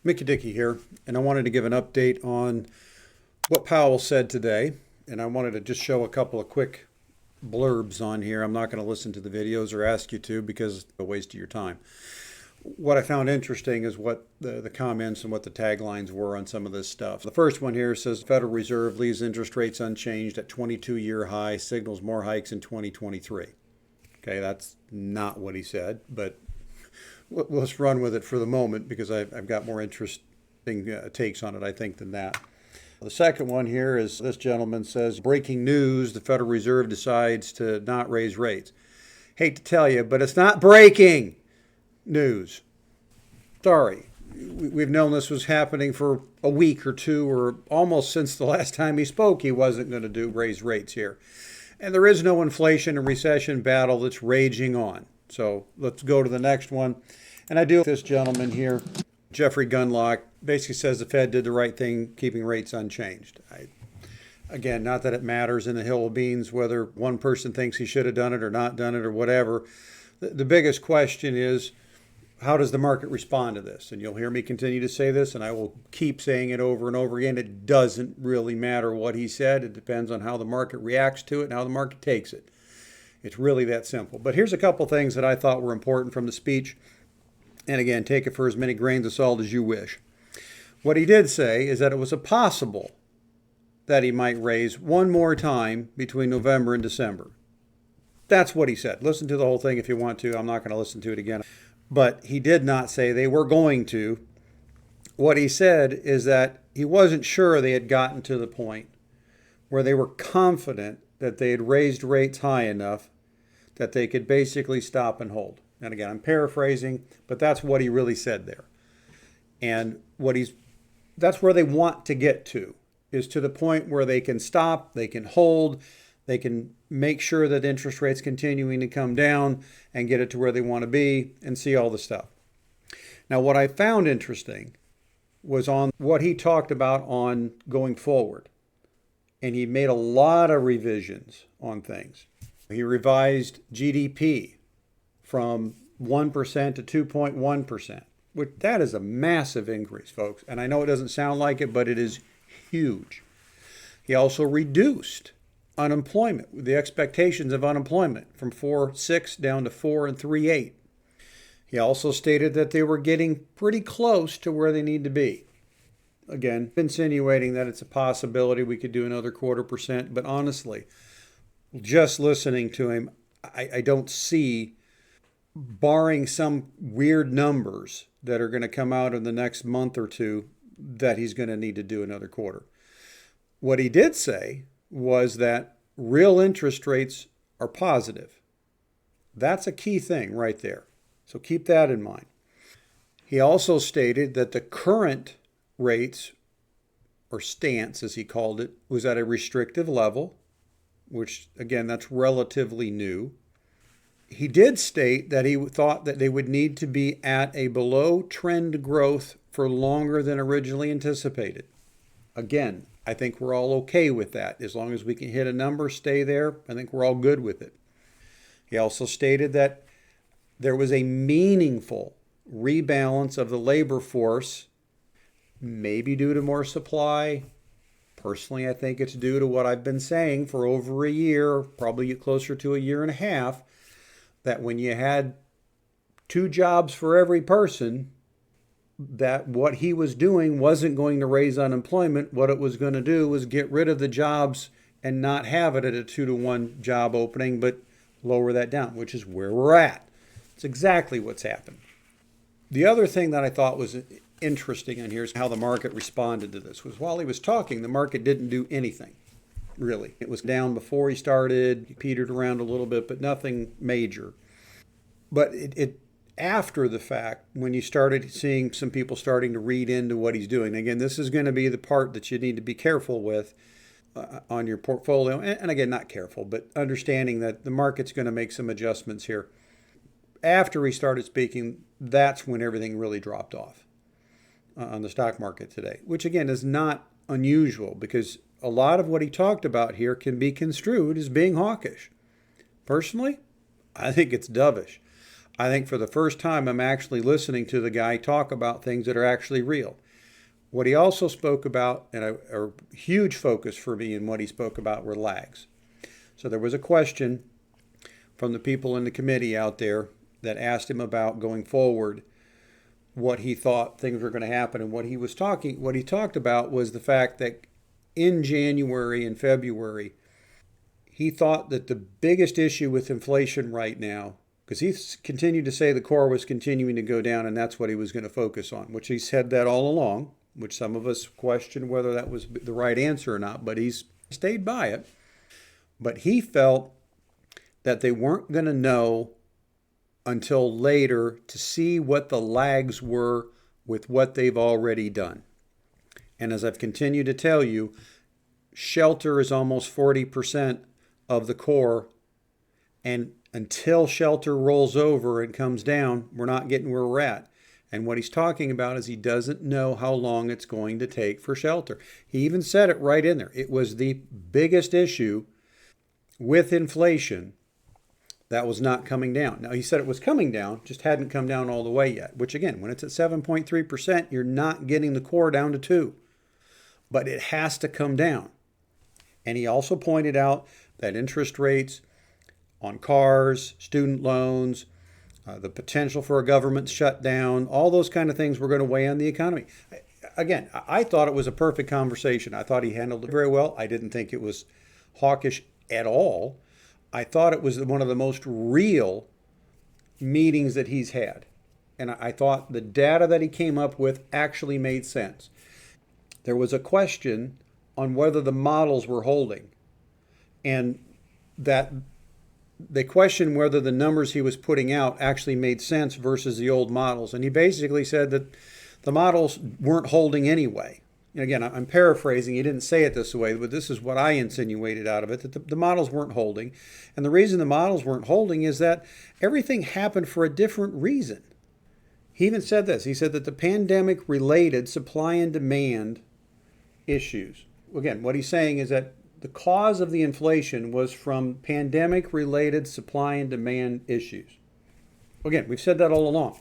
Mickey Dickey here, and I wanted to give an update on what Powell said today. And I wanted to just show a couple of quick blurbs on here. I'm not going to listen to the videos or ask you to because it's a waste of your time. What I found interesting is what the comments and what the taglines were on some of this stuff. The first one here says Federal Reserve leaves interest rates unchanged at 22-year high, signals more hikes in 2023. Okay, that's not what he said, but let's run with it for the moment because I've got more interesting takes on it, I think, than that. The second one here is this gentleman says, breaking news, the Federal Reserve decides to not raise rates. Hate to tell you, but it's not breaking news. Sorry. We've known this was happening for a week or two, or almost since the last time he spoke. He wasn't going to raise rates here. And there is no inflation and recession battle that's raging on. So let's go to the next one. And I do this gentleman here, Jeffrey Gundlach, basically says the Fed did the right thing keeping rates unchanged. Again, not that it matters in the hill of beans whether one person thinks he should have done it or not done it or whatever. The biggest question is, how does the market respond to this? And you'll hear me continue to say this, and I will keep saying it over and over again. It doesn't really matter what he said. It depends on how the market reacts to it and how the market takes it. It's really that simple. But here's a couple things that I thought were important from the speech. And again, take it for as many grains of salt as you wish. What he did say is that it was possible that he might raise one more time between November and December. That's what he said. Listen to the whole thing if you want to. I'm not going to listen to it again. But he did not say they were going to. What he said is that he wasn't sure they had gotten to the point where they were confident that they had raised rates high enough that they could basically stop and hold. And again, I'm paraphrasing, but that's what he really said there. And that's where they want to get to, is to the point where they can stop, they can hold, they can make sure that interest rates continuing to come down and get it to where they want to be and see all the stuff. Now, what I found interesting was on what he talked about on going forward. And he made a lot of revisions on things. He revised GDP from 1% to 2.1%. That is a massive increase, folks. And I know it doesn't sound like it, but it is huge. He also reduced unemployment, the expectations of unemployment, from 4.6 down to 4 and 3.8. He also stated that they were getting pretty close to where they need to be. Again, insinuating that it's a possibility we could do another 0.25%. But honestly, just listening to him, I don't see, barring some weird numbers that are going to come out in the next month or two, that he's going to need to do another quarter. What he did say was that real interest rates are positive. That's a key thing right there. So keep that in mind. He also stated that the current rates, or stance as he called it, was at a restrictive level, which again, that's relatively new. He did state that he thought that they would need to be at a below trend growth for longer than originally anticipated. Again, I think we're all okay with that. As long as we can hit a number, stay there, I think we're all good with it. He also stated that there was a meaningful rebalance of the labor force, maybe due to more supply. Personally, I think it's due to what I've been saying for over a year, probably closer to a year and a half, that when you had 2 jobs for every person, that what he was doing wasn't going to raise unemployment. What it was going to do was get rid of the jobs and not have it at a 2-to-1 job opening, but lower that down, which is where we're at. It's exactly what's happened. The other thing that I thought was interesting in here is how the market responded to this. Was while he was talking, the market didn't do anything, really. It was down before he started, he petered around a little bit, but nothing major. But it after the fact, when you started seeing some people starting to read into what he's doing, again, this is going to be the part that you need to be careful with on your portfolio. And again, not careful, but understanding that the market's going to make some adjustments here. After he started speaking, that's when everything really dropped off on the stock market today, which again is not unusual because a lot of what he talked about here can be construed as being hawkish. Personally, I think it's dovish. I think for the first time, I'm actually listening to the guy talk about things that are actually real. What he also spoke about, and a huge focus for me in what he spoke about, were lags. So there was a question from the people in the committee out there that asked him about going forward, what he thought things were going to happen. And what he talked about was the fact that in January and February, he thought that the biggest issue with inflation right now, because he continued to say the core was continuing to go down and that's what he was going to focus on, which he said that all along, which some of us question whether that was the right answer or not, but he's stayed by it. But he felt that they weren't going to know until later to see what the lags were with what they've already done. And as I've continued to tell you, shelter is almost 40% of the core. And until shelter rolls over and comes down, we're not getting where we're at. And what he's talking about is he doesn't know how long it's going to take for shelter. He even said it right in there. It was the biggest issue with inflation that was not coming down. Now, he said it was coming down, just hadn't come down all the way yet, which again, when it's at 7.3%, you're not getting the core down to 2. But it has to come down. And he also pointed out that interest rates on cars, student loans, the potential for a government shutdown, all those kind of things were going to weigh on the economy. Again, I thought it was a perfect conversation. I thought he handled it very well. I didn't think it was hawkish at all. I thought it was one of the most real meetings that he's had. And I thought the data that he came up with actually made sense. There was a question on whether the models were holding, and that they questioned whether the numbers he was putting out actually made sense versus the old models. And he basically said that the models weren't holding anyway. And again, I'm paraphrasing. He didn't say it this way, but this is what I insinuated out of it, that the models weren't holding. And the reason the models weren't holding is that everything happened for a different reason. He even said this. He said that the pandemic-related supply and demand issues. Again, what he's saying is that the cause of the inflation was from pandemic-related supply and demand issues. Again, we've said that all along.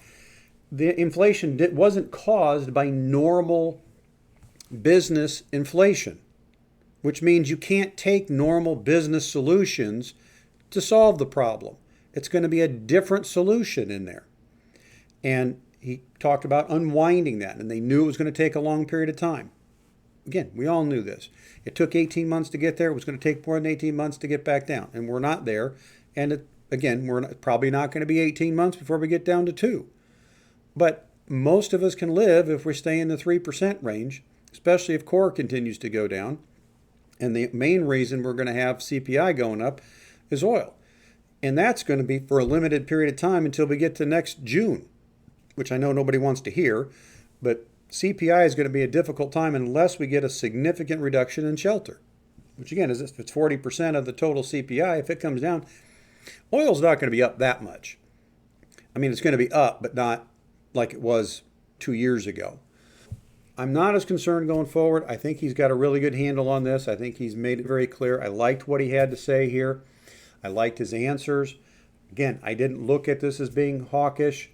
The inflation wasn't caused by normal business inflation, which means you can't take normal business solutions to solve the problem. It's going to be a different solution in there. And he talked about unwinding that, and they knew it was going to take a long period of time. Again, we all knew this. It took 18 months to get there. It was going to take more than 18 months to get back down, and we're not there. And again, we're probably not going to be 18 months before we get down to 2. But most of us can live if we stay in the 3% range, especially if core continues to go down. And the main reason we're going to have CPI going up is oil. And that's going to be for a limited period of time until we get to next June, which I know nobody wants to hear, but CPI is going to be a difficult time unless we get a significant reduction in shelter, which again, is if it's 40% of the total CPI, if it comes down, oil's not going to be up that much. I mean, it's going to be up, but not like it was 2 years ago. I'm not as concerned going forward. I think he's got a really good handle on this. I think he's made it very clear. I liked what he had to say here. I liked his answers. Again, I didn't look at this as being hawkish.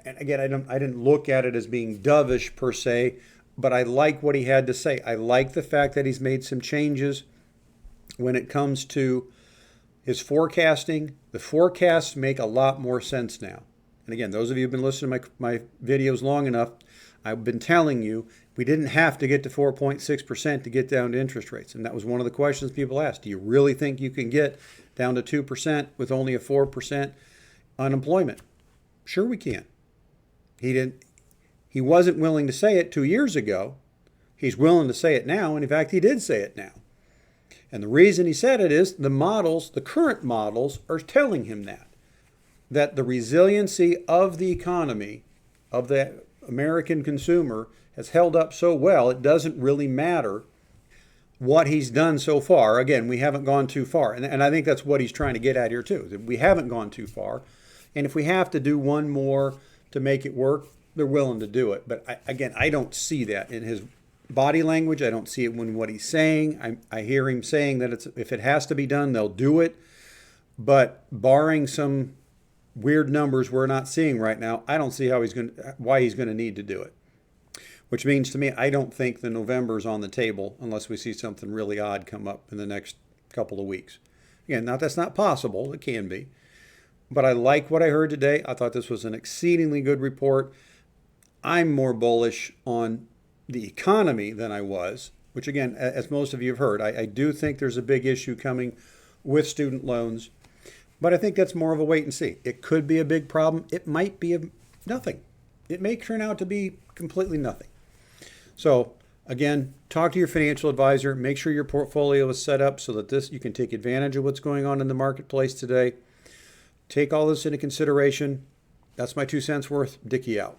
And again, I didn't look at it as being dovish per se, but I like what he had to say. I like the fact that he's made some changes when it comes to his forecasting. The forecasts make a lot more sense now. And again, those of you who've been listening to my videos long enough, I've been telling you we didn't have to get to 4.6% to get down to interest rates. And that was one of the questions people asked. Do you really think you can get down to 2% with only a 4% unemployment? Sure we can. He wasn't willing to say it 2 years ago. He's willing to say it now, and in fact, he did say it now. And the reason he said it is the current models are telling him that the resiliency of the economy, of the American consumer, has held up so well, it doesn't really matter what he's done so far. Again, we haven't gone too far. And I think that's what he's trying to get at here too. We haven't gone too far. And if we have to do one more to make it work, they're willing to do it. But I don't see that in his body language. I don't see it in what he's saying. I hear him saying that if it has to be done, they'll do it. But barring some weird numbers we're not seeing right now, I don't see why he's going to need to do it. Which means to me, I don't think the November's on the table unless we see something really odd come up in the next couple of weeks. Again, that's not possible. It can be. But I like what I heard today. I thought this was an exceedingly good report. I'm more bullish on the economy than I was, which again, as most of you have heard, I do think there's a big issue coming with student loans. But I think that's more of a wait and see. It could be a big problem. It might be nothing. It may turn out to be completely nothing. So again, talk to your financial advisor. Make sure your portfolio is set up so that you can take advantage of what's going on in the marketplace today. Take all this into consideration. That's my 2 cents worth. Dickie out.